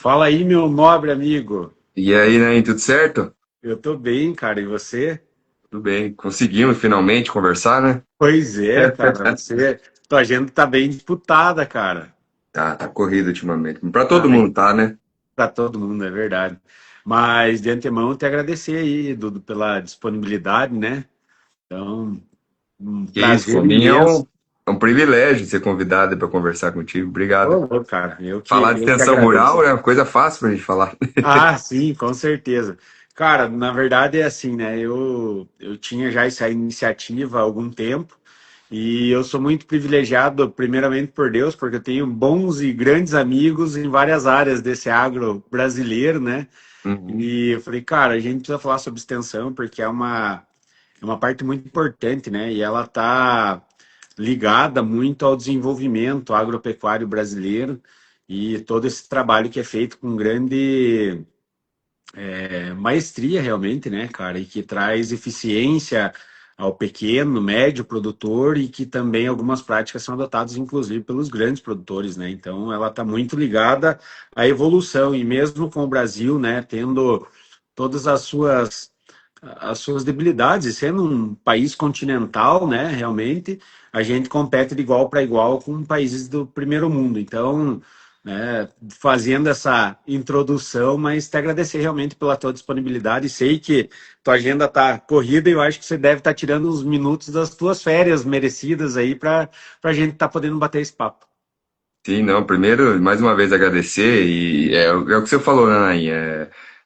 Fala aí, meu nobre amigo. E aí, né, tudo certo? Eu tô bem, cara, e você? Tudo bem. Conseguimos finalmente conversar, né? Pois é, cara, tua agenda tá bem disputada, cara. Tá corrido ultimamente. Pra todo Ai, mundo tá, né? pra todo mundo, é verdade. Mas de antemão, te agradecer aí, Dudu, pela disponibilidade, né? Então, um Que isso, por prazer mim imenso. é um privilégio ser convidado para conversar contigo. Obrigado. Ô, cara, eu que, Falar de eu que extensão rural agradeço. é uma coisa fácil pra gente falar. Ah, sim, com certeza. Cara, na verdade é assim, né? Eu tinha já essa iniciativa há algum tempo e eu sou muito privilegiado, primeiramente por Deus, porque eu tenho bons e grandes amigos em várias áreas desse agro brasileiro, né? Uhum. E eu falei, cara, a gente precisa falar sobre extensão porque é uma parte muito importante, né? E ela tá ligada muito ao desenvolvimento agropecuário brasileiro e todo esse trabalho que é feito com grande maestria realmente, né, cara, e que traz eficiência ao pequeno, médio produtor e que também algumas práticas são adotadas, inclusive, pelos grandes produtores, né? Então, ela está muito ligada à evolução e mesmo com o Brasil, né, tendo todas as suas debilidades, e sendo um país continental, né, realmente, a gente compete de igual para igual com países do primeiro mundo. Então, né, fazendo essa introdução, mas te agradecer realmente pela tua disponibilidade. Sei que tua agenda está corrida e eu acho que você deve estar tirando uns minutos das tuas férias merecidas aí para a gente estar podendo bater esse papo. Sim, não. Primeiro, mais uma vez agradecer e é o que você falou, né, Nain?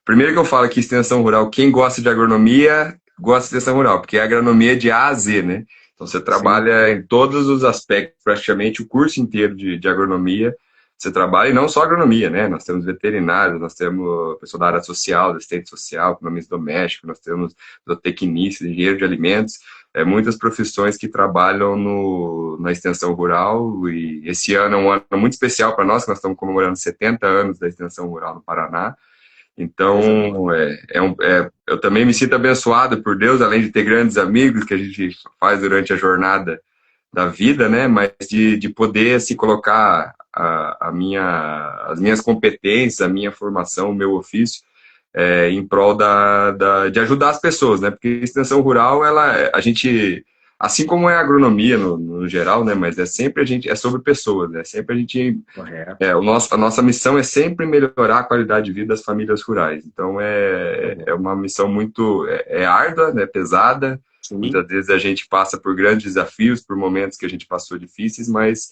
Primeiro que eu falo que extensão rural, quem gosta de agronomia, gosta de extensão rural, porque é agronomia de A a Z, né? Então você Sim, trabalha em todos os aspectos, praticamente o curso inteiro de agronomia. Você trabalha, e não só agronomia, né? Nós temos veterinários, nós temos pessoal da área social, assistente social, economista doméstico, nós temos zootecnista, engenheiro de alimentos, muitas profissões que trabalham na extensão rural, e esse ano é um ano muito especial para nós, que nós estamos comemorando 70 anos da extensão rural no Paraná. coisa boa. Então, eu também me sinto abençoado por Deus, além de ter grandes amigos que a gente faz durante a jornada da vida, né? Mas de poder se colocar as minhas competências, a minha formação, o meu ofício em prol de ajudar as pessoas, né? Porque a extensão rural, a gente, assim como é a agronomia no geral, né? Mas é sempre é sobre pessoas, né? Sempre a gente Correto. a nossa missão é sempre melhorar a qualidade de vida das famílias rurais. Então, é Correto. uma missão muito árdua, né, pesada. Sim. Muitas vezes a gente passa por grandes desafios, por momentos que a gente passou difíceis, mas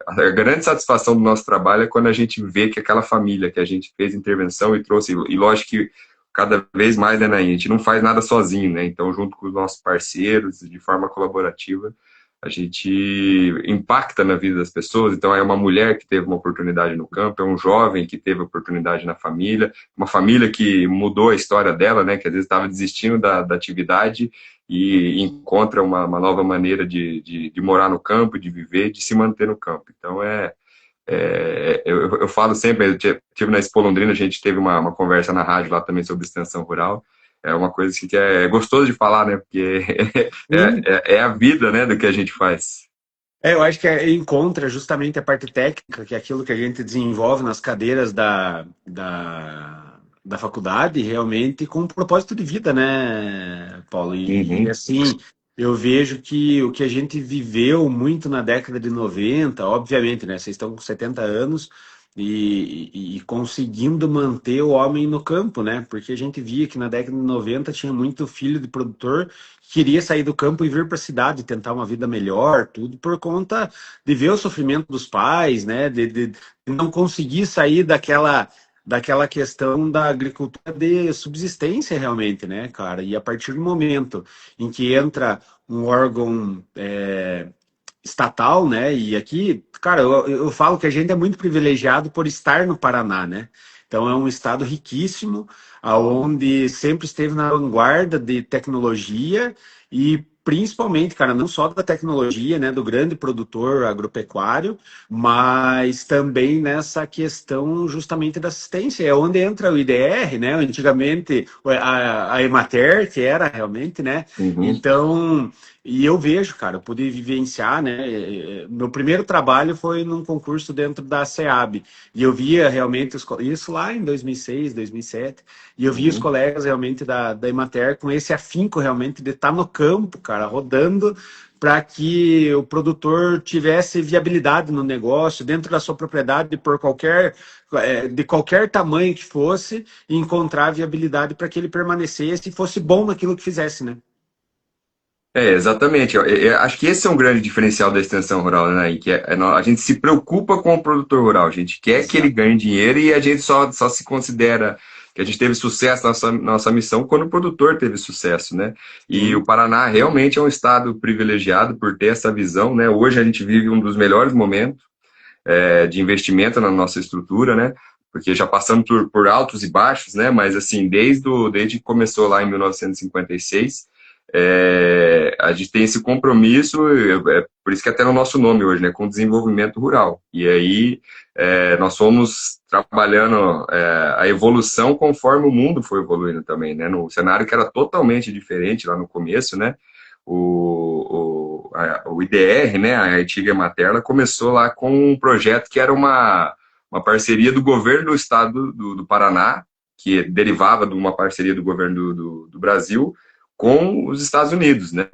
a grande satisfação do nosso trabalho é quando a gente vê que aquela família que a gente fez intervenção e trouxe, e lógico que cada vez mais, né, a gente não faz nada sozinho, né? Então, junto com os nossos parceiros, de forma colaborativa, a gente impacta na vida das pessoas. Então, é uma mulher que teve uma oportunidade no campo, é um jovem que teve oportunidade na família, uma família que mudou a história dela, né, que às vezes estava desistindo da atividade e encontra uma nova maneira de morar no campo, de viver, de se manter no campo. Então, eu falo sempre, eu tive na Expo Londrina, a gente teve uma conversa na rádio lá também sobre extensão rural. É uma coisa que é gostoso de falar, né? Porque Sim. é a vida, né, do que a gente faz. Eu acho que encontra justamente a parte técnica, que é aquilo que a gente desenvolve nas cadeiras da faculdade, realmente com um propósito de vida, né, Paulo? E Uhum. assim, eu vejo que o que a gente viveu muito na década de 90, obviamente, né? Vocês estão com 70 anos e conseguindo manter o homem no campo, né? Porque a gente via que na década de 90 tinha muito filho de produtor queria sair do campo e vir para a cidade, tentar uma vida melhor, tudo por conta de ver o sofrimento dos pais, né? De não conseguir sair daquela questão da agricultura de subsistência realmente, né, cara? E a partir do momento em que entra um órgão estatal, né? E aqui, cara, eu falo que a gente é muito privilegiado por estar no Paraná, né? Então é um estado riquíssimo, aonde sempre esteve na vanguarda de tecnologia e principalmente, cara, não só da tecnologia, né, do grande produtor agropecuário, mas também nessa questão justamente da assistência, é onde entra o IDR, né, antigamente a Emater, que era realmente, né, Uhum. então, e eu vejo, cara, eu pude vivenciar, né, meu primeiro trabalho foi num concurso dentro da SEAB, e eu via realmente, isso lá em 2006, 2007, e eu via os Uhum. colegas realmente da Emater com esse afinco realmente de estar no campo, cara, rodando para que o produtor tivesse viabilidade no negócio, dentro da sua propriedade, por qualquer, de qualquer tamanho que fosse, e encontrar viabilidade para que ele permanecesse e fosse bom naquilo que fizesse, né? Exatamente. Acho que esse é um grande diferencial da extensão rural, né, Nain? Que a gente se preocupa com o produtor rural, a gente quer que ele Exato. ganhe dinheiro e a gente só se considera que a gente teve sucesso na nossa missão quando o produtor teve sucesso, né? E o Sim. Paraná realmente é um estado privilegiado por ter essa visão, né? Hoje a gente vive um dos melhores momentos de investimento na nossa estrutura, né? Porque já passamos por altos e baixos, né? Mas assim, desde que começou lá em 1956, a gente tem esse compromisso, por isso que até no nosso nome hoje, né? Com o desenvolvimento rural. E aí nós fomos trabalhando a evolução conforme o mundo foi evoluindo também, né? No cenário que era totalmente diferente lá no começo, né? O IDR, né, a antiga Materla, começou lá com um projeto que era uma parceria do governo do estado do Paraná, que derivava de uma parceria do governo do Brasil com os Estados Unidos, né?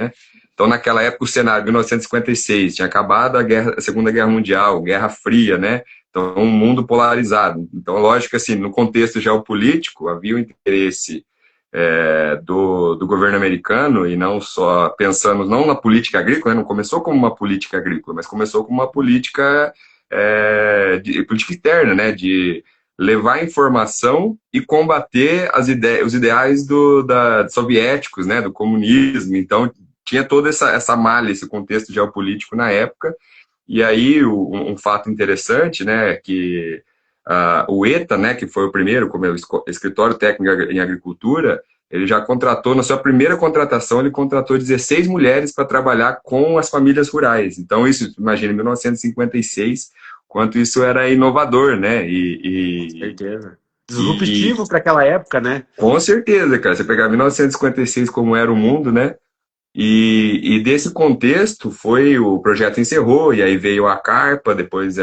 Então, naquela época, o cenário, 1956, tinha acabado a Segunda Guerra Mundial, Guerra Fria, né? Então, um mundo polarizado. Então, lógico, assim, no contexto geopolítico, havia o interesse do governo americano e não só pensando não na política agrícola, né? Não começou como uma política agrícola, mas começou como uma política política interna, né? De levar informação e combater os ideais soviéticos, né? Do comunismo. Então tinha toda essa malha, esse contexto geopolítico na época. E aí um fato interessante, né? Que o ETA, né, que foi o primeiro, como é o Escritório Técnico em Agricultura, ele já contratou, na sua primeira contratação, ele contratou 16 mulheres para trabalhar com as famílias rurais. Então, isso, imagina, em 1956, quanto isso era inovador, né? Com certeza. E Disruptivo para aquela época, né? com certeza, cara, você pegar 1956 como era o mundo, né? E desse contexto foi o projeto encerrou, e aí veio a Carpa, depois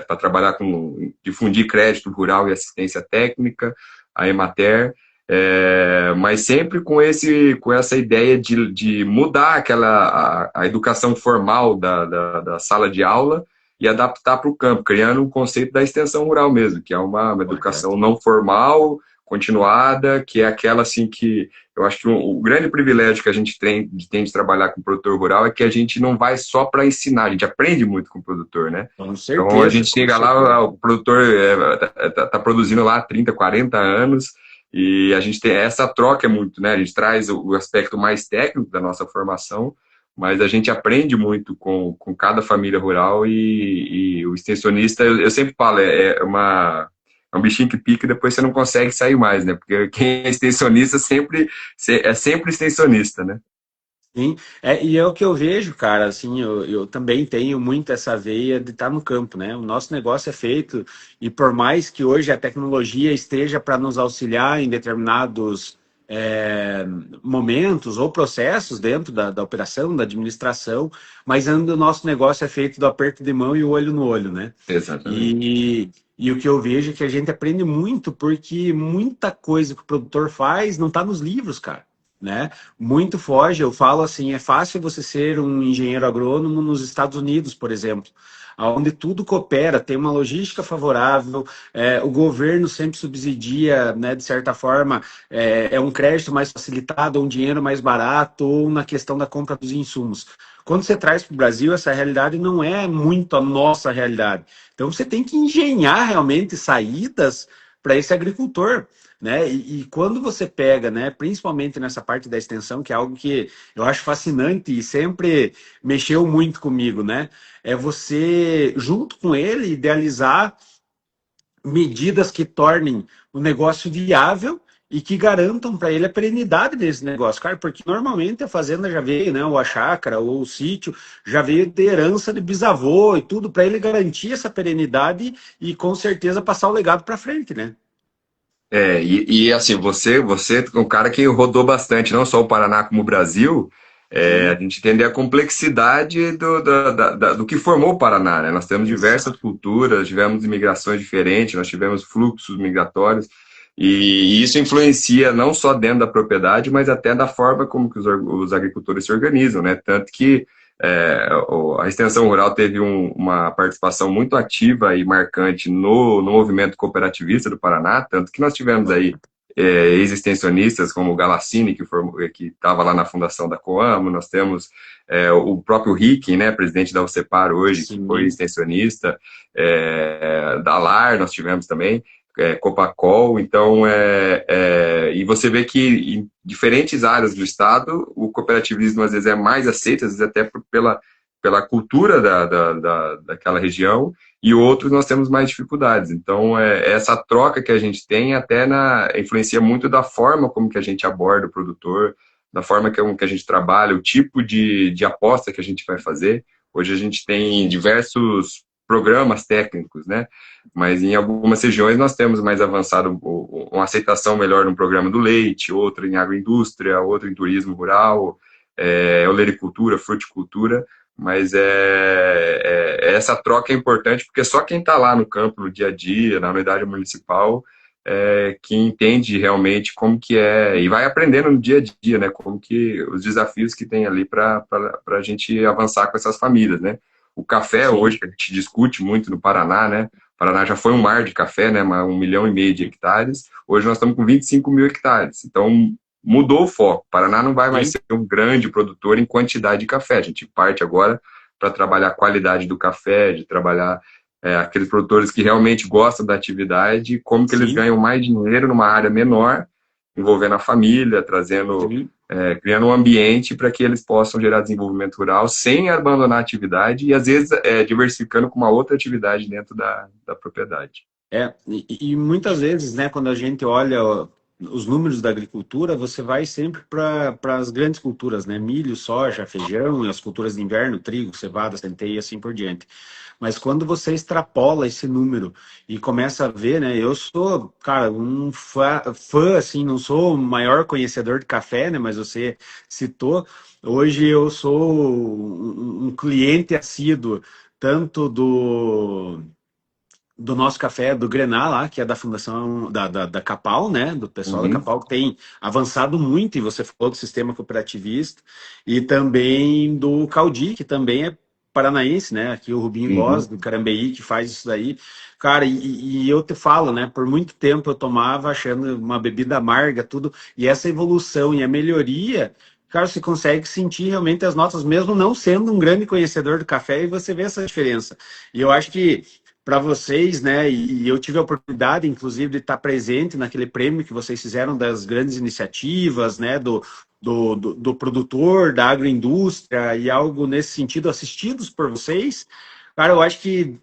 para trabalhar com difundir crédito rural e assistência técnica, a Emater, mas sempre com essa ideia de mudar a educação formal da sala de aula e adaptar para o campo, criando um conceito da extensão rural mesmo, que é uma educação Correto. não formal, continuada, que é aquela assim que eu acho que o grande privilégio que a gente tem de trabalhar com o produtor rural é que a gente não vai só para ensinar, a gente aprende muito com o produtor, né? Com Então a certeza, gente com chega lá, certeza. o produtor tá produzindo lá há 30, 40 anos e a gente tem essa troca é muito, né? A gente traz o aspecto mais técnico da nossa formação, mas a gente aprende muito com cada família rural e o extensionista, eu sempre falo, é um bichinho que pica e depois você não consegue sair mais, né? Porque quem é extensionista é sempre extensionista, né? Sim, e é o que eu vejo, cara, assim, eu também tenho muito essa veia de estar no campo, né? O nosso negócio é feito, e por mais que hoje a tecnologia esteja para nos auxiliar em determinados é, momentos ou processos dentro da operação, da administração, mas ainda o nosso negócio é feito do aperto de mão e o olho no olho, né? Exatamente. E o que eu vejo é que a gente aprende muito, porque muita coisa que o produtor faz não está nos livros, cara, né? Muito foge, eu falo assim, é fácil você ser um engenheiro agrônomo nos Estados Unidos, por exemplo, onde tudo coopera, tem uma logística favorável, o governo sempre subsidia, né, de certa forma, é um crédito mais facilitado, um dinheiro mais barato, ou na questão da compra dos insumos. Quando você traz para o Brasil, essa realidade não é muito a nossa realidade. Então você tem que engenhar realmente saídas para esse agricultor, né? E quando você pega, né, principalmente nessa parte da extensão, que é algo que eu acho fascinante e sempre mexeu muito comigo, né? É você, junto com ele, idealizar medidas que tornem o negócio viável e que garantam para ele a perenidade desse negócio, cara, porque normalmente a fazenda já veio, né, ou a chácara, ou o sítio, já veio de herança de bisavô e tudo, para ele garantir essa perenidade e com certeza passar o legado para frente, né? Assim, você é um cara que rodou bastante, não só o Paraná como o Brasil, a Sim, gente entender a complexidade do que formou o Paraná, né? Nós temos diversas exato. culturas, tivemos imigrações diferentes, nós tivemos fluxos migratórios, e isso influencia não só dentro da propriedade, mas até da forma como que os agricultores se organizam, né? Tanto que a extensão rural teve uma participação muito ativa e marcante no movimento cooperativista do Paraná, tanto que nós tivemos aí ex-extensionistas como o Galassini, que estava lá na fundação da Coamo, nós temos o próprio Rick, né, presidente da UCEPAR hoje, que foi Sim, extensionista, da LAR nós tivemos também, Copacol, então, e você vê que em diferentes áreas do Estado, o cooperativismo às vezes é mais aceito, às vezes até pela cultura daquela região, e outros nós temos mais dificuldades. Então, essa troca que a gente tem até influencia muito da forma como que a gente aborda o produtor, da forma que a gente trabalha, o tipo de aposta que a gente vai fazer. Hoje a gente tem diversos programas técnicos, né? Mas em algumas regiões nós temos mais avançado uma aceitação melhor no programa do leite, outro em agroindústria, outro em turismo rural, olericultura, fruticultura, mas essa troca é importante porque só quem está lá no campo, no dia a dia, na unidade municipal, que entende realmente como que e vai aprendendo no dia a dia, né, como que os desafios que tem ali para a gente avançar com essas famílias, né. O café hoje, sim, que a gente discute muito no Paraná, né, o Paraná já foi um mar de café, né, 1,5 milhão de hectares, hoje nós estamos com 25 mil hectares, então mudou o foco. O Paraná não vai mais sim, ser um grande produtor em quantidade de café. A gente parte agora para trabalhar a qualidade do café, de trabalhar aqueles produtores que realmente gostam da atividade, como que eles sim, ganham mais dinheiro numa área menor, envolvendo a família, sim. criando um ambiente para que eles possam gerar desenvolvimento rural sem abandonar a atividade e às vezes diversificando com uma outra atividade dentro da propriedade. E muitas vezes, né, quando a gente olha os números da agricultura, você vai sempre para as grandes culturas, né, milho, soja, feijão, e as culturas de inverno, trigo, cevada, centeio e assim por diante. Mas quando você extrapola esse número e começa a ver, né, eu sou, cara, um fã assim, não sou o maior conhecedor de café, né, mas você citou, hoje eu sou um cliente assíduo tanto do nosso café do Grená lá, que é da fundação da Capal, né? Do pessoal da Uhum, Capal, que tem avançado muito, e você falou do sistema cooperativista, e também do Caldi, que também é paranaense, né? Aqui o Rubinho Góes, uhum. do Carambeí, que faz isso daí. Cara, e eu te falo, né? Por muito tempo eu tomava achando uma bebida amarga, tudo, e essa evolução e a melhoria. Cara, você consegue sentir realmente as notas, mesmo não sendo um grande conhecedor do café, e você vê essa diferença. E eu acho que para vocês, né? E eu tive a oportunidade, inclusive, de estar presente naquele prêmio que vocês fizeram das grandes iniciativas, né? Do produtor, da agroindústria e algo nesse sentido, assistidos por vocês. Cara, eu acho que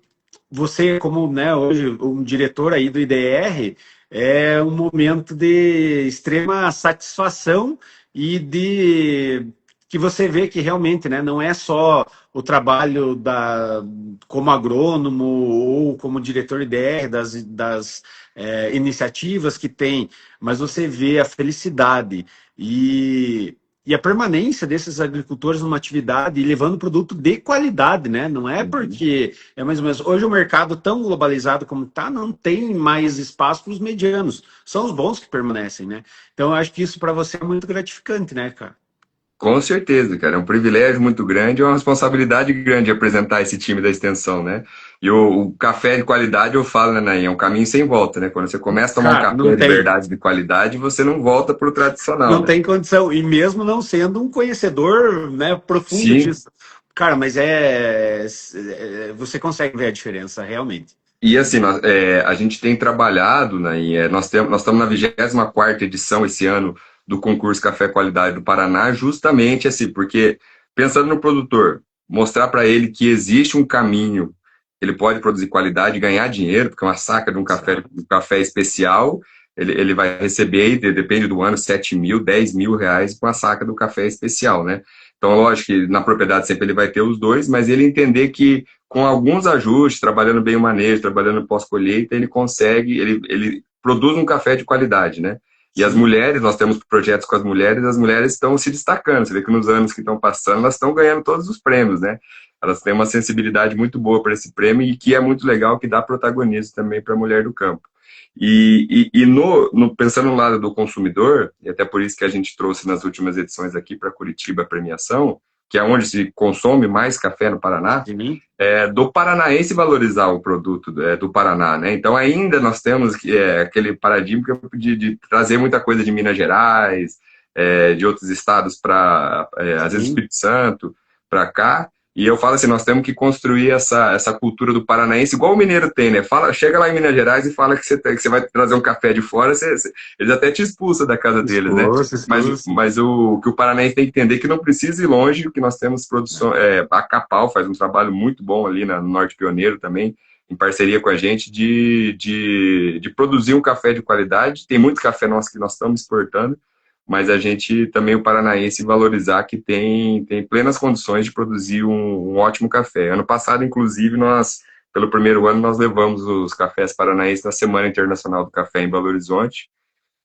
você, como, né, hoje um diretor aí do IDR, é um momento de extrema satisfação e de que você vê que realmente, né, não é só o trabalho como agrônomo ou como diretor IDR das iniciativas que tem, mas você vê a felicidade e a permanência desses agricultores numa atividade e levando produto de qualidade, né? Não é Uhum. porque é mais ou menos. Hoje o mercado tão globalizado como está, não tem mais espaço para os medianos. São os bons que permanecem, né? Então eu acho que isso para você é muito gratificante, né, cara? Com certeza, cara. É um privilégio muito grande, é uma responsabilidade grande apresentar esse time da extensão, né? E o café de qualidade, eu falo, né, Nain, é um caminho sem volta, né? Quando você começa a tomar um Cara, não café de tem. verdade, de qualidade, você não volta para o tradicional, Não né? tem condição. E mesmo não sendo um conhecedor, né, profundo Sim. disso. Cara, mas você consegue ver a diferença, realmente. E assim, a gente tem trabalhado, né, nós estamos na 24ª edição esse ano do concurso Café Qualidade do Paraná, justamente assim, porque pensando no produtor, mostrar para ele que existe um caminho, ele pode produzir qualidade e ganhar dinheiro, porque é uma saca de um café especial, ele vai receber, aí, depende do ano, 7 mil, 10 mil reais com a saca do café especial, né? Então, lógico que na propriedade sempre ele vai ter os dois, mas ele entender que com alguns ajustes, trabalhando bem o manejo, trabalhando pós-colheita, ele consegue, ele produz um café de qualidade, né? E as Sim. mulheres, nós temos projetos com as mulheres estão se destacando. Você vê que nos anos que estão passando, elas estão ganhando todos os prêmios, né? Elas têm uma sensibilidade muito boa para esse prêmio e que é muito legal, que dá protagonismo também para a mulher do campo. Pensando no lado do consumidor, e até por isso que a gente trouxe nas últimas edições aqui para Curitiba a premiação, que é onde se consome mais café no Paraná, Sim. do paranaense valorizar o produto do Paraná, né? Então ainda nós temos aquele paradigma de trazer muita coisa de Minas Gerais, de outros estados para, às vezes, Sim. Espírito Santo, para cá. E eu falo assim, nós temos que construir essa cultura do paranaense, igual o mineiro tem, né? Chega lá em Minas Gerais e fala que você vai trazer um café de fora, eles até te expulsam da casa deles, né? Esforço, esforço. Mas o que o paranaense tem que entender que não precisa ir longe, que nós temos produção, a Capal faz um trabalho muito bom ali no Norte Pioneiro também, em parceria com a gente, de produzir um café de qualidade. Tem muito café nosso que nós estamos exportando, mas a gente também, o paranaense, valorizar que tem plenas condições de produzir um ótimo café. Ano passado, inclusive, pelo primeiro ano, nós levamos os cafés paranaenses na Semana Internacional do Café em Belo Horizonte.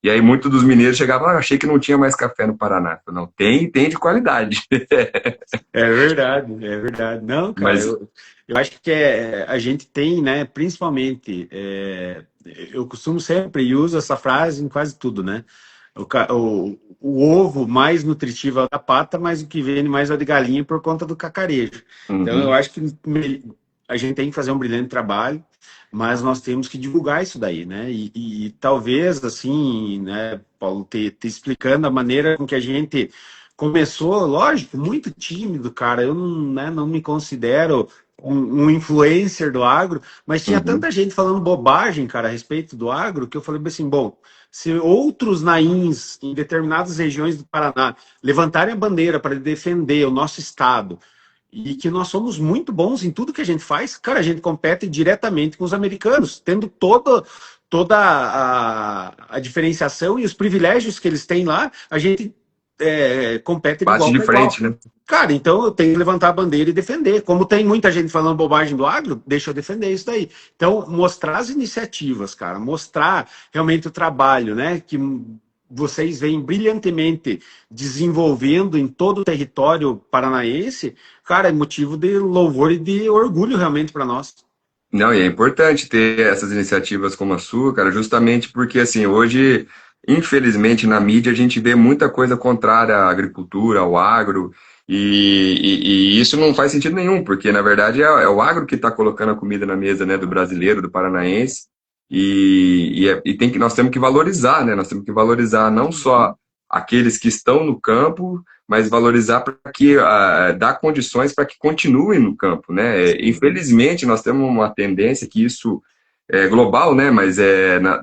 E aí muitos dos mineiros chegavam, achei que não tinha mais café no Paraná. Eu falei, não, tem de qualidade. É verdade, é verdade. Não, cara, Mas, eu acho que a gente tem, né, principalmente, eu costumo sempre e uso essa frase em quase tudo, né? O ovo mais nutritivo é o da pata, mas o que vende mais é o de galinha por conta do cacarejo. Então, eu uhum, acho que a gente tem que fazer um brilhante trabalho, mas nós temos que divulgar isso daí, né? E talvez, assim, né, Paulo, te explicando a maneira com que a gente começou, lógico, muito tímido, cara. Eu não, né, não me considero um influencer do agro, mas tinha uhum, tanta gente falando bobagem, cara, a respeito do agro, que eu falei assim, bom, se outros nains em determinadas regiões do Paraná levantarem a bandeira para defender o nosso estado e que nós somos muito bons em tudo que a gente faz, cara, a gente compete diretamente com os americanos, tendo toda a diferenciação e os privilégios que eles têm lá, a gente compete de bate igual de para igual. frente, né? Cara, então eu tenho que levantar a bandeira e defender. Como tem muita gente falando bobagem do agro, deixa eu defender isso daí. Então, mostrar as iniciativas, cara, mostrar realmente o trabalho, né, que vocês vêm brilhantemente desenvolvendo em todo o território paranaense, cara, é motivo de louvor e de orgulho realmente para nós. Não, e é importante ter essas iniciativas como a sua, cara, justamente porque, assim, hoje, infelizmente, na mídia a gente vê muita coisa contrária à agricultura, ao agro, e isso não faz sentido nenhum, porque, na verdade, é o agro que está colocando a comida na mesa, né, do brasileiro, do paranaense, nós temos que valorizar, né, nós temos que valorizar não só aqueles que estão no campo, mas valorizar para que dar condições para que continuem no campo, né? Infelizmente nós temos uma tendência que isso é global, né? Mas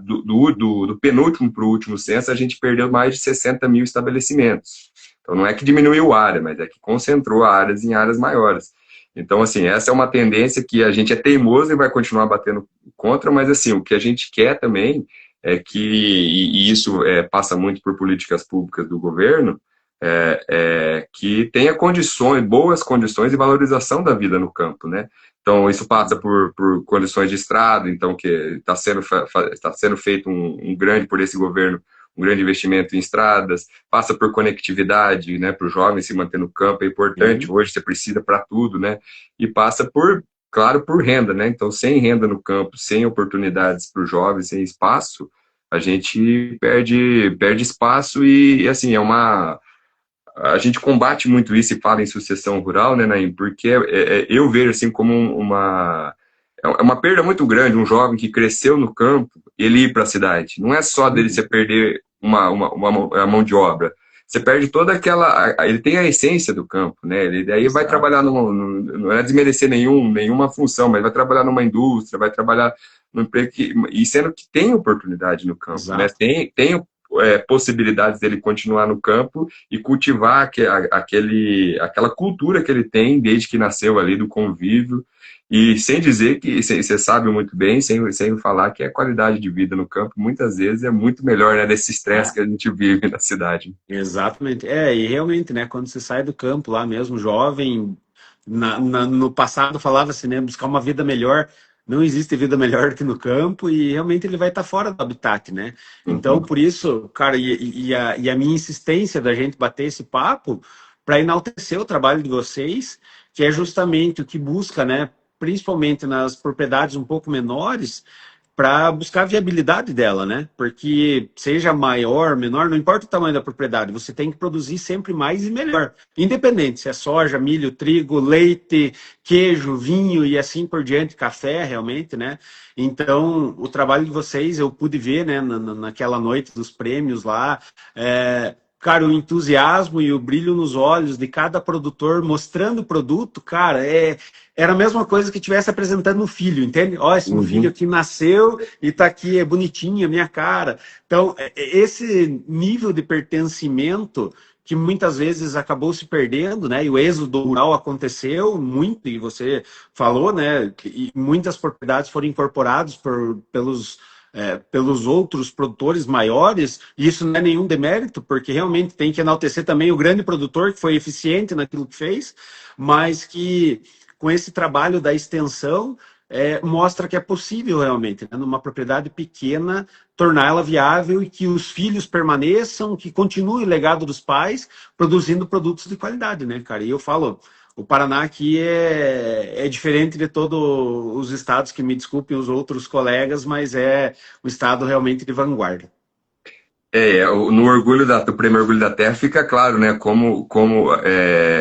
do penúltimo para o último censo a gente perdeu mais de 60 mil estabelecimentos. Então não é que diminuiu a área, mas é que concentrou áreas em áreas maiores. Então, assim, essa é uma tendência que a gente é teimoso e vai continuar batendo contra, mas assim, o que a gente quer também e isso passa muito por políticas públicas do governo, que tenha condições, boas condições de valorização da vida no campo, né? Então, isso passa por condições de estrada, então, que está sendo feito por esse governo, um grande investimento em estradas, passa por conectividade, né, para os jovens se manter no campo, é importante, Sim, hoje você precisa para tudo, né? E passa claro, por renda, né? Então, sem renda no campo, sem oportunidades para os jovens, sem espaço, a gente perde espaço e assim, a gente combate muito isso e fala em sucessão rural, né, Naim? Porque eu vejo assim como uma perda muito grande, um jovem que cresceu no campo, ele ir para a cidade. Não é só dele você perder a mão de obra. Você perde toda aquela. Ele tem a essência do campo, né? Ele daí vai exato, trabalhar não é desmerecer nenhuma função, mas vai trabalhar numa indústria, vai trabalhar num emprego e sendo que tem oportunidade no campo, né? exato. possibilidades dele continuar no campo e cultivar aquela cultura que ele tem desde que nasceu ali, do convívio. E sem dizer que, você sabe muito bem, sem falar que a qualidade de vida no campo muitas vezes é muito melhor, né, desse estresse Ah, que a gente vive na cidade. exatamente. E realmente, né, quando você sai do campo lá mesmo, jovem, no passado falava-se, né, buscar uma vida melhor, não existe vida melhor que no campo e realmente ele vai estar fora do habitat, né? Então, Uhum. por isso, cara, e a minha insistência da gente bater esse papo para enaltecer o trabalho de vocês, que é justamente o que busca, né, principalmente nas propriedades um pouco menores, para buscar a viabilidade dela, né? Porque seja maior, menor, não importa o tamanho da propriedade, você tem que produzir sempre mais e melhor. Independente se é soja, milho, trigo, leite, queijo, vinho e assim por diante, café, realmente, né? Então, o trabalho de vocês, eu pude ver, né, naquela noite dos prêmios lá, cara, o entusiasmo e o brilho nos olhos de cada produtor mostrando o produto, cara, era a mesma coisa que estivesse apresentando um filho, entende? Ó, esse meu filho Uhum. aqui nasceu e tá aqui, é bonitinho, a minha cara. Então, esse nível de pertencimento que muitas vezes acabou se perdendo, né? E o êxodo rural aconteceu muito, e você falou, né? E muitas propriedades foram incorporadas pelos outros produtores maiores, e isso não é nenhum demérito, porque realmente tem que enaltecer também o grande produtor que foi eficiente naquilo que fez, mas que com esse trabalho da extensão, mostra que é possível realmente, né, numa propriedade pequena, torná-la viável e que os filhos permaneçam, que continue o legado dos pais, produzindo produtos de qualidade, né, cara? E eu falo, o Paraná aqui é diferente de todos os estados, que me desculpem os outros colegas, mas é um estado realmente de vanguarda. No orgulho do Prêmio Orgulho da Terra fica claro, né, como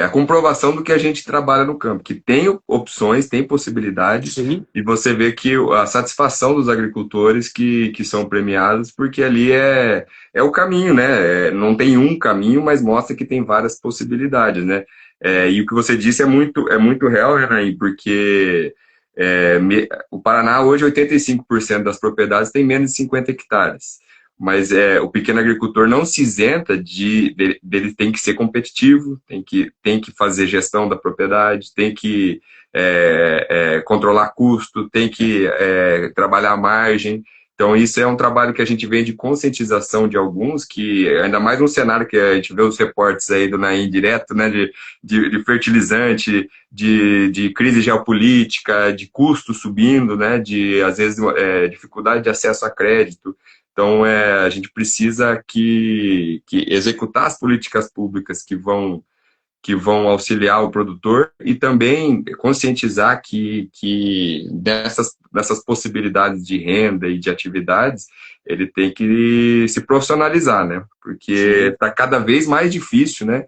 a comprovação do que a gente trabalha no campo, que tem opções, tem possibilidades, Sim, e você vê que a satisfação dos agricultores que são premiados, porque ali é o caminho, né, não tem um caminho, mas mostra que tem várias possibilidades, né, e o que você disse é muito real, Renaí, porque o Paraná hoje 85% das propriedades tem menos de 50 hectares. Mas o pequeno agricultor não se isenta dele tem que ser competitivo, tem que fazer gestão da propriedade, tem que controlar custo, tem que trabalhar a margem. Então, isso é um trabalho que a gente vê de conscientização de alguns, que ainda mais num cenário que a gente vê os reportes aí do Naim direto, né, de fertilizante, de crise geopolítica, de custo subindo, né, às vezes, dificuldade de acesso a crédito. Então, a gente precisa que executar as políticas públicas que vão auxiliar o produtor e também conscientizar que dessas possibilidades de renda e de atividades, ele tem que se profissionalizar, né? Porque sim, está cada vez mais difícil, né?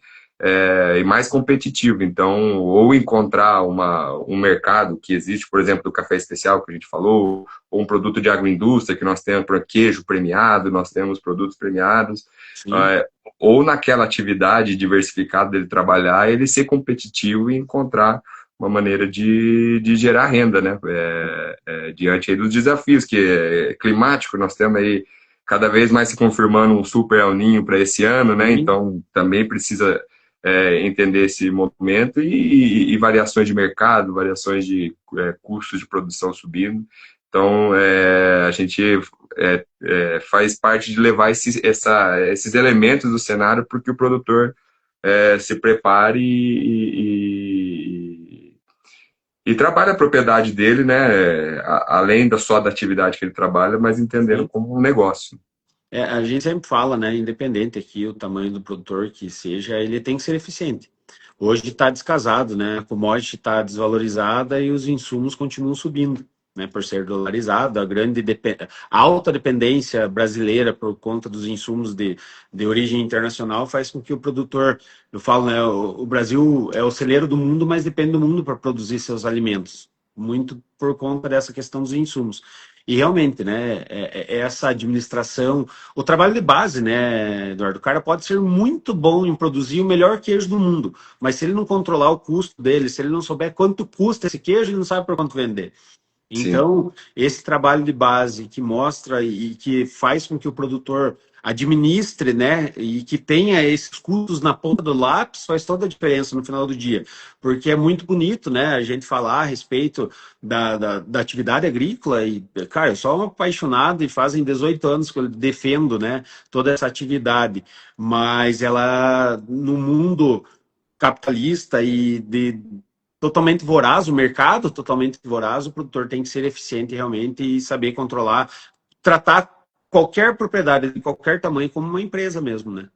E mais competitivo. Então, ou encontrar um mercado que existe, por exemplo, do café especial que a gente falou, ou um produto de agroindústria que nós temos para queijo premiado, nós temos produtos premiados, sim. é, ou naquela atividade diversificada dele trabalhar, ele ser competitivo e encontrar uma maneira de gerar renda, né? Diante aí dos desafios que é climático, nós temos aí cada vez mais se confirmando um super El Niño para esse ano, né? Sim. Então também precisa entender esse movimento e variações de mercado, variações de custos de produção subindo. Então, a gente faz parte de levar esses elementos do cenário para que o produtor se prepare e trabalhe a propriedade dele, né, além só da atividade que ele trabalha, mas entendendo Sim. como um negócio. A gente sempre fala, né? Independente aqui o tamanho do produtor que seja, ele tem que ser eficiente. Hoje está descasado, né? A commodity está desvalorizada e os insumos continuam subindo, né? Por ser dolarizado, a alta dependência brasileira por conta dos insumos de origem internacional faz com que o produtor, eu falo, né? O Brasil é o celeiro do mundo, mas depende do mundo para produzir seus alimentos, muito por conta dessa questão dos insumos. E realmente, né, essa administração, o trabalho de base, né, Eduardo? O cara pode ser muito bom em produzir o melhor queijo do mundo, mas se ele não controlar o custo dele, se ele não souber quanto custa esse queijo, ele não sabe por quanto vender. sim. Então, esse trabalho de base que mostra e que faz com que o produtor administre, né, e que tenha esses custos na ponta do lápis, faz toda a diferença no final do dia. Porque é muito bonito, né, a gente falar a respeito da atividade agrícola e, cara, eu sou um apaixonado e fazem 18 anos que eu defendo, né, toda essa atividade, mas ela, no mundo capitalista e de totalmente voraz, o mercado totalmente voraz, o produtor tem que ser eficiente realmente e saber controlar, tratar qualquer propriedade de qualquer tamanho como uma empresa mesmo, né?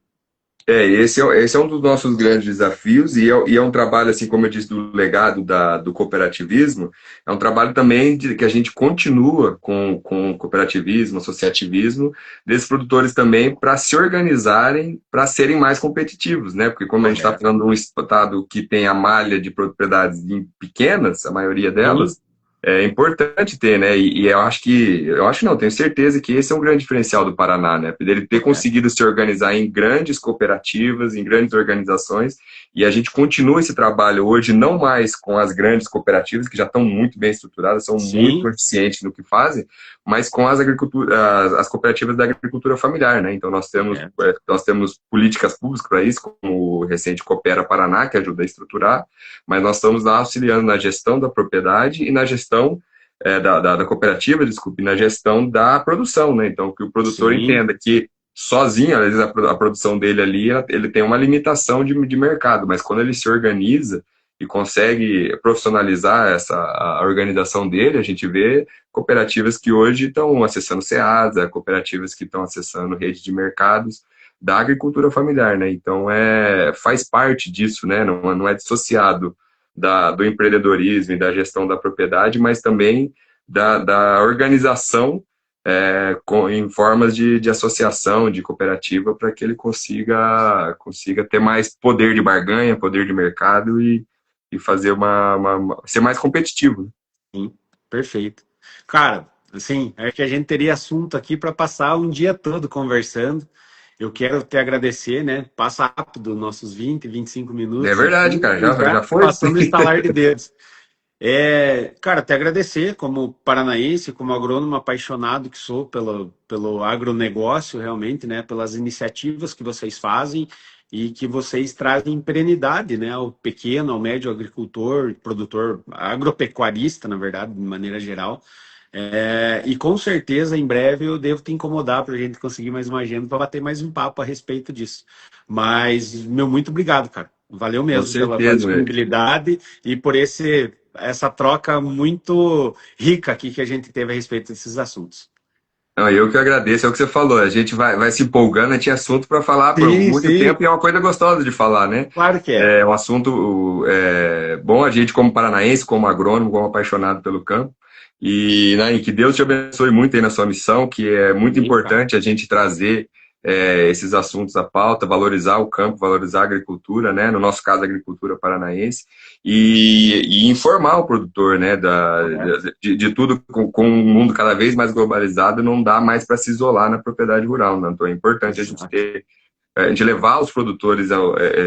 Esse é um dos nossos grandes desafios e é um trabalho, assim como eu disse, do legado do cooperativismo, é um trabalho também que a gente continua com o cooperativismo, associativismo, desses produtores também para se organizarem, para serem mais competitivos, né? Porque como a gente está Correto. falando de um estado que tem a malha de propriedades pequenas, a maioria Sim, delas, é importante ter, né? E eu acho não, tenho certeza que esse é um grande diferencial do Paraná, né? Dele ter correto. conseguido se organizar em grandes cooperativas, em grandes organizações, e a gente continua esse trabalho hoje não mais com as grandes cooperativas, que já estão muito bem estruturadas, são muito Sim, eficientes no que fazem, mas com as cooperativas da agricultura familiar, né? Então correto. nós temos políticas públicas para isso, como o recente Coopera Paraná, que ajuda a estruturar, mas nós estamos lá auxiliando na gestão da propriedade e na gestão da cooperativa, desculpe, na gestão da produção, né? Então, que o produtor Sim, entenda que sozinho, às vezes a produção dele ali, ele tem uma limitação de mercado, mas quando ele se organiza e consegue profissionalizar a organização dele, a gente vê cooperativas que hoje estão acessando SEASA, cooperativas que estão acessando rede de mercados da agricultura familiar, né? Então, faz parte disso, né? Não é dissociado do empreendedorismo e da gestão da propriedade, mas também da organização em formas de associação, de cooperativa, para que ele consiga ter mais poder de barganha, poder de mercado e fazer ser mais competitivo. sim, perfeito. Cara, assim, é que a gente teria assunto aqui para passar um dia todo conversando. Eu quero te agradecer, né? Passa rápido nossos 20, 25 É minutos verdade, aqui cara, e já já foi. passou no estalar de dedos. Cara, te agradecer como paranaense, como agrônomo apaixonado que sou pelo agronegócio, realmente, né? Pelas iniciativas que vocês fazem e que vocês trazem perenidade, né? Ao pequeno, ao médio agricultor, produtor agropecuarista, na verdade, de maneira geral. E com certeza, em breve, eu devo te incomodar para a gente conseguir mais uma agenda para bater mais um papo a respeito disso. Mas, meu, muito obrigado, cara. Valeu Com mesmo pela certeza. disponibilidade e por essa troca muito rica aqui que a gente teve a respeito desses assuntos. Não, eu que agradeço, é o que você falou. A gente vai se empolgando, a gente tem assunto para falar por Sim, muito sim, tempo e é uma coisa gostosa de falar, né? claro que é. É um assunto bom, a gente, como paranaense, como agrônomo, como apaixonado pelo campo. E, né, que Deus te abençoe muito aí na sua missão, que é muito Sim, cara. importante a gente trazer esses assuntos à pauta, valorizar o campo, valorizar a agricultura, né? No nosso caso, a agricultura paranaense, e informar o produtor, né? Correto. De tudo, com um mundo cada vez mais globalizado, não dá mais para se isolar na propriedade rural, né? Então é importante a gente Exato. de levar os produtores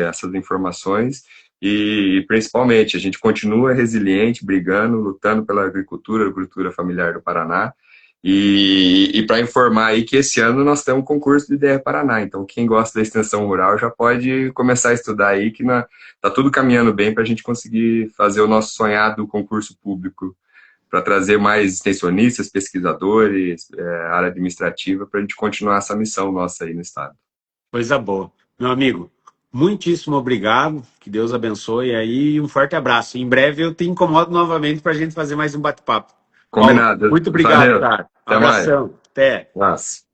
essas informações e, principalmente, a gente continua resiliente, brigando, lutando pela agricultura familiar do Paraná. E para informar aí que esse ano nós temos um concurso de IDEA Paraná. Então, quem gosta da extensão rural já pode começar a estudar aí, que está tudo caminhando bem para a gente conseguir fazer o nosso sonhado concurso público, para trazer mais extensionistas, pesquisadores, área administrativa, para a gente continuar essa missão nossa aí no Estado. Coisa boa. Meu amigo, muitíssimo obrigado. Que Deus abençoe aí e um forte abraço. Em breve eu te incomodo novamente para a gente fazer mais um bate-papo. Paulo, Combinado. muito obrigado, Valeu. cara. Até mais. Abração. Até. Nossa.